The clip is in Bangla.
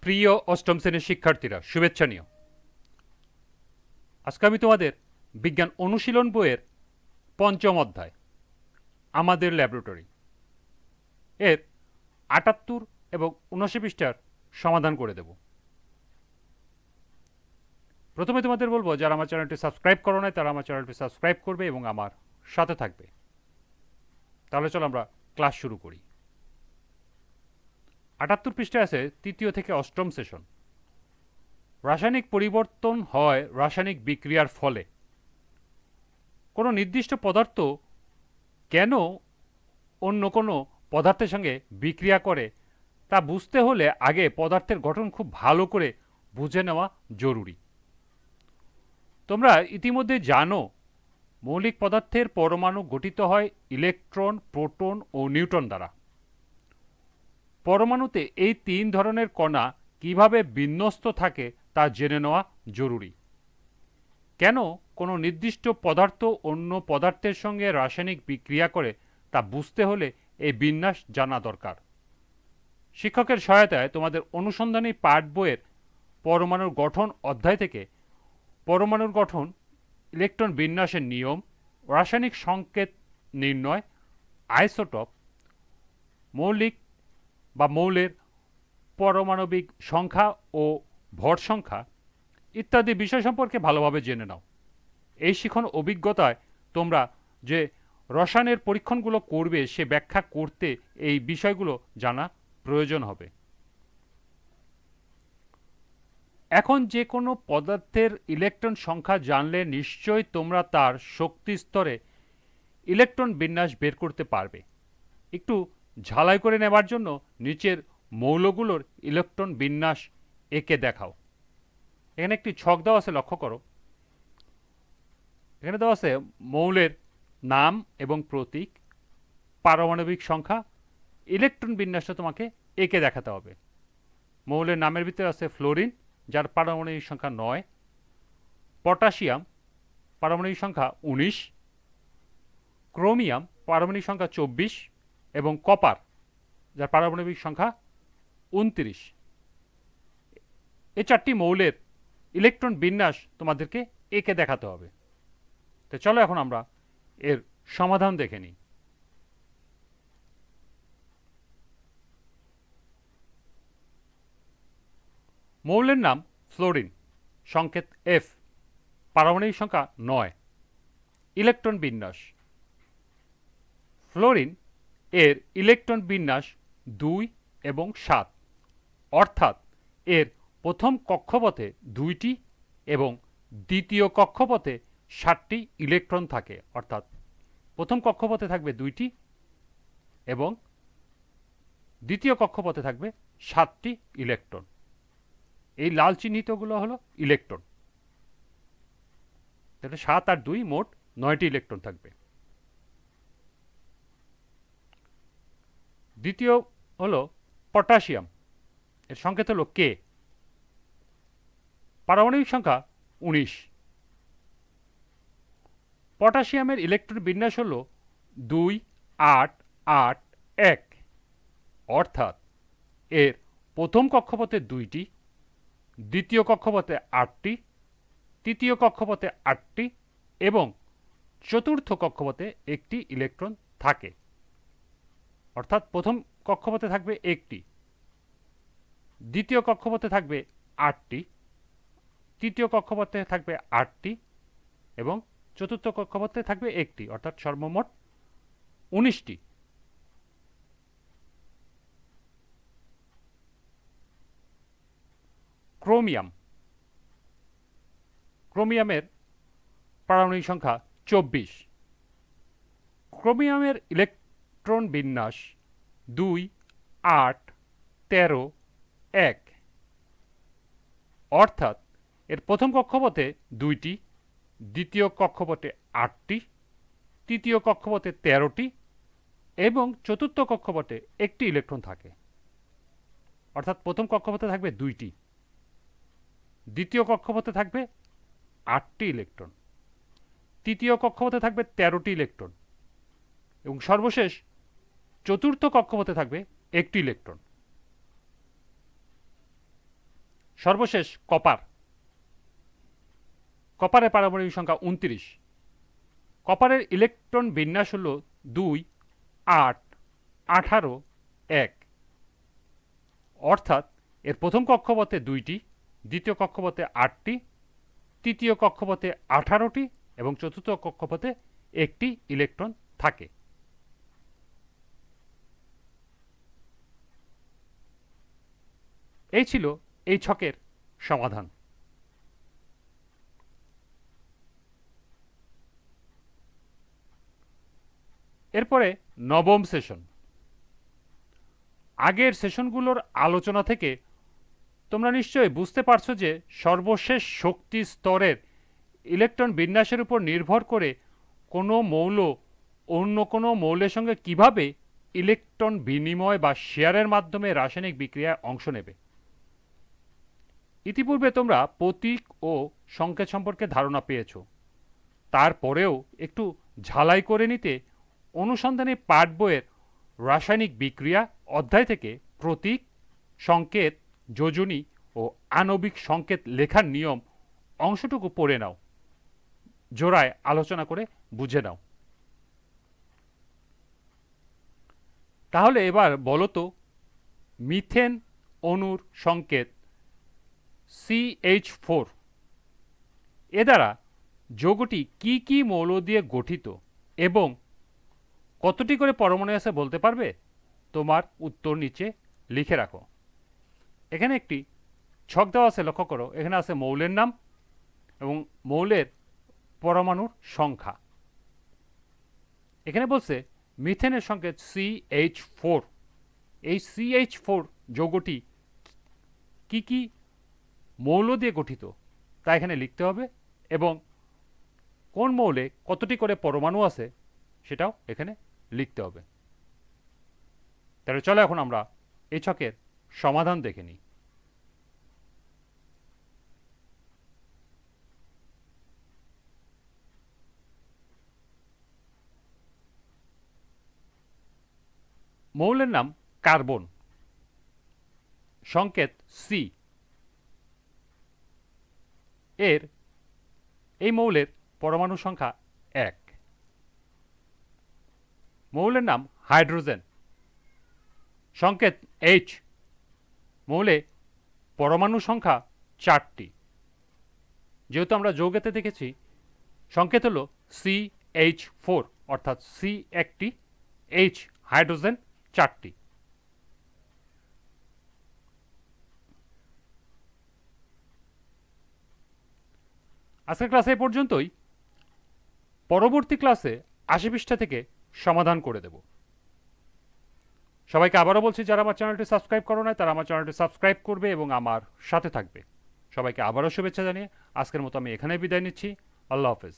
প্রিয় অষ্টম শ্রেণীর শিক্ষার্থীরা, শুভেচ্ছা নিও। আজকে আমি তোমাদের বিজ্ঞান অনুশীলন বইয়ের পঞ্চম অধ্যায় আমাদের ল্যাবরেটরি এর ৭৮ এবং ৭৯ পৃষ্ঠার সমাধান করে দেব। প্রথমে তোমাদের বলবো, যারা আমার চ্যানেলটি সাবস্ক্রাইব করো নাই তারা আমার চ্যানেলটি সাবস্ক্রাইব করবে এবং আমার সাথে থাকবে। তাহলে চলো আমরা ক্লাস শুরু করি। ৭৮ পৃষ্ঠায় আছে তৃতীয় থেকে অষ্টম সেশন। রাসায়নিক পরিবর্তন হয় রাসায়নিক বিক্রিয়ার ফলে। কোনো নির্দিষ্ট পদার্থ কেন অন্য কোনো পদার্থের সঙ্গে বিক্রিয়া করে তা বুঝতে হলে আগে পদার্থের গঠন খুব ভালো করে বুঝে নেওয়া জরুরি। তোমরা ইতিমধ্যে জানো, মৌলিক পদার্থের পরমাণু গঠিত হয় ইলেকট্রন, প্রোটন ও নিউট্রন দ্বারা। পরমাণুতে এই তিন ধরনের কণা কিভাবে বিন্যস্ত থাকে তা জেনে নেওয়া জরুরি। কেন কোনো নির্দিষ্ট পদার্থ অন্য পদার্থের সঙ্গে রাসায়নিক বিক্রিয়া করে তা বুঝতে হলে এই বিন্যাস জানা দরকার। শিক্ষকের সহায়তায় তোমাদের অনুসন্ধানী পাঠ বইয়ের পরমাণুর গঠন অধ্যায় থেকে পরমাণুর গঠন, ইলেকট্রন বিন্যাসের নিয়ম, রাসায়নিক সংকেত নির্ণয়, আইসোটপ, মৌলিক বা মৌলের পারমাণবিক সংখ্যা ও ভর সংখ্যা ইত্যাদি বিষয় সম্পর্কে ভালোভাবে জেনে নাও। এই শিখন অভিজ্ঞতায় তোমরা যে রসায়নের পরীক্ষণগুলো করবে সে ব্যাখ্যা করতে এই বিষয়গুলো জানা প্রয়োজন হবে। এখন যে কোনো পদার্থের ইলেকট্রন সংখ্যা জানলে নিশ্চয়ই তোমরা তার শক্তি স্তরে ইলেকট্রন বিন্যাস বের করতে পারবে। একটু ঝালাই করে নেবার জন্য নিচের মৌলগুলোর ইলেকট্রন বিন্যাস এঁকে দেখাও। এখানে একটি ছক দেওয়া আছে, লক্ষ্য করো। এখানে দেওয়া আছে মৌলের নাম এবং প্রতীক, পারমাণবিক সংখ্যা, ইলেকট্রন বিন্যাসটা তোমাকে এঁকে দেখাতে হবে। মৌলের নামের ভিতরে আছে ফ্লোরিন, যার পারমাণবিক সংখ্যা ৯, পটাশিয়াম পারমাণবিক সংখ্যা ১৯, ক্রোমিয়াম পারমাণবিক সংখ্যা ২৪ এবং কপার যার পারমাণবিক সংখ্যা ২৯। এই চারটি মৌলের ইলেকট্রন বিন্যাস তোমাদেরকে এঁকে দেখাতে হবে। তো চলো এখন আমরা এর সমাধান দেখে নিই। মৌলের নাম ফ্লোরিন, সংকেত এফ, পারমাণবিক সংখ্যা ৯। ইলেকট্রন বিন্যাস, ফ্লোরিন এর ইলেকট্রন বিন্যাস ২ এবং ৭, অর্থাৎ এর প্রথম কক্ষপথে ২টি এবং দ্বিতীয় কক্ষপথে ৭টি ইলেকট্রন থাকে। অর্থাৎ প্রথম কক্ষপথে থাকবে ২টি এবং দ্বিতীয় কক্ষপথে থাকবে ৭টি ইলেকট্রন। এই লাল চিহ্নিতগুলো হলো ইলেকট্রন। তাহলে ৭ আর ২ মোট ৯টি ইলেকট্রন থাকবে। দ্বিতীয় হলো পটাশিয়াম, এর সংকেত হলো কে, পারমাণবিক সংখ্যা ১৯। পটাশিয়ামের ইলেকট্রন বিন্যাস হলো ২ ৮ ৮ ১, অর্থাৎ এর প্রথম কক্ষপথে ২টি, দ্বিতীয় কক্ষপথে ৮টি, তৃতীয় কক্ষপথে ৮টি এবং চতুর্থ কক্ষপথে ১টি ইলেকট্রন থাকে। অর্থাৎ প্রথম কক্ষপথে থাকবে ১টি, দ্বিতীয় কক্ষপথে থাকবে ৮টি, তৃতীয় কক্ষপথে থাকবে ৮টি এবং চতুর্থ কক্ষপথে থাকবে ১টি, অর্থাৎ সর্বমোট ১৯টি। ক্রোমিয়াম, ক্রোমিয়ামের পারমাণবিক সংখ্যা ২৪। ক্রোমিয়ামের ইলেকট্রন বিন্যাস ২ ৮ ১৩ ১, অর্থাৎ এর প্রথম কক্ষপথে ২টি, দ্বিতীয় কক্ষপথে ৮টি, তৃতীয় কক্ষপথে ১৩টি এবং চতুর্থ কক্ষপথে ১টি ইলেকট্রন থাকে। অর্থাৎ প্রথম কক্ষপথে থাকবে ২টি, দ্বিতীয় কক্ষপথে থাকবে ৮টি ইলেকট্রন, তৃতীয় কক্ষপথে থাকবে ১৩টি ইলেকট্রন এবং সর্বশেষ চতুর্থ কক্ষপথে থাকবে ১টি ইলেকট্রন। সর্বশেষ কপার। কপারের পারমাণবিক সংখ্যা 29। কপারের ইলেকট্রন বিন্যাস হল 2, 8, 18, 1। অর্থাৎ এর প্রথম কক্ষপথে 2টি, দ্বিতীয় কক্ষপথে 8টি, তৃতীয় কক্ষপথে 18টি এবং চতুর্থ কক্ষপথে 1টি ইলেকট্রন থাকে। এই ছিল এই ছকের সমাধান। এরপরে নবম সেশন। আগের সেশনগুলোর আলোচনা থেকে তোমরা নিশ্চয়ই বুঝতে পারছো যে সর্বশেষ শক্তি স্তরের ইলেকট্রন বিন্যাসের উপর নির্ভর করে কোনো মৌল অন্য কোনো মৌলের সঙ্গে কিভাবে ইলেকট্রন বিনিময় বা শেয়ারের মাধ্যমে রাসায়নিক বিক্রিয়ায় অংশ নেবে। ইতিপূর্বে তোমরা প্রতীক ও সংকেত সম্পর্কে ধারণা পেয়েছো। তারপরেও একটু ঝালাই করে নিতে অনুসন্ধানী পাঠ বইয়ের রাসায়নিক বিক্রিয়া অধ্যায় থেকে প্রতীক, সংকেত, যোজনী ও আণবিক সংকেত লেখার নিয়ম অংশটুকু পড়ে নাও, জোড়ায় আলোচনা করে বুঝে নাও। তাহলে এবার বলো তো, মিথেন অণুর সংকেত CH4 এ দ্বারা যৌগটি কি কি মৌল দিয়ে গঠিত এবং কতটি করে পরমাণু আছে বলতে পারবে? তোমার উত্তর নিচে লিখে রাখো। এখানে একটি ছক দেওয়া আছে, লক্ষ্য করো। এখানে আছে মৌলের নাম এবং মৌলের পরমাণুর সংখ্যা। এখানে বলছে মিথেনের সংকেত CH4। এই CH4 যৌগটি কি কি মৌল দিয়ে গঠিত তা এখানে লিখতে হবে এবং কোন মৌলে কতটি করে পরমাণু আছে সেটাও এখানে লিখতে হবে। তাহলে চলো এখন আমরা এই ছকের সমাধান দেখে নিই। মৌলের নাম কার্বন, সংকেত C। এই মৌলের পরমাণু সংখ্যা 1। মৌলের নাম হাইড্রোজেন, সংকেত H। মৌলে পরমাণু সংখ্যা 4টি। যেহেতু আমরা যৌগেতে দেখেছি সংকেত হল CH4, অর্থাৎ C একটি, H হাইড্রোজেন 4টি। আজকের ক্লাসে এই পর্যন্তই। পরবর্তী ক্লাসে 80 পৃষ্ঠা থেকে সমাধান করে দেব। সবাইকে আবারও বলছি, যারা আমার চ্যানেলটি সাবস্ক্রাইব করো না তারা আমার চ্যানেলটি সাবস্ক্রাইব করবে এবং আমার সাথে থাকবে। সবাইকে আবারও শুভেচ্ছা জানিয়ে আজকের মতো আমি এখানে বিদায় নিচ্ছি। আল্লাহ হাফেজ।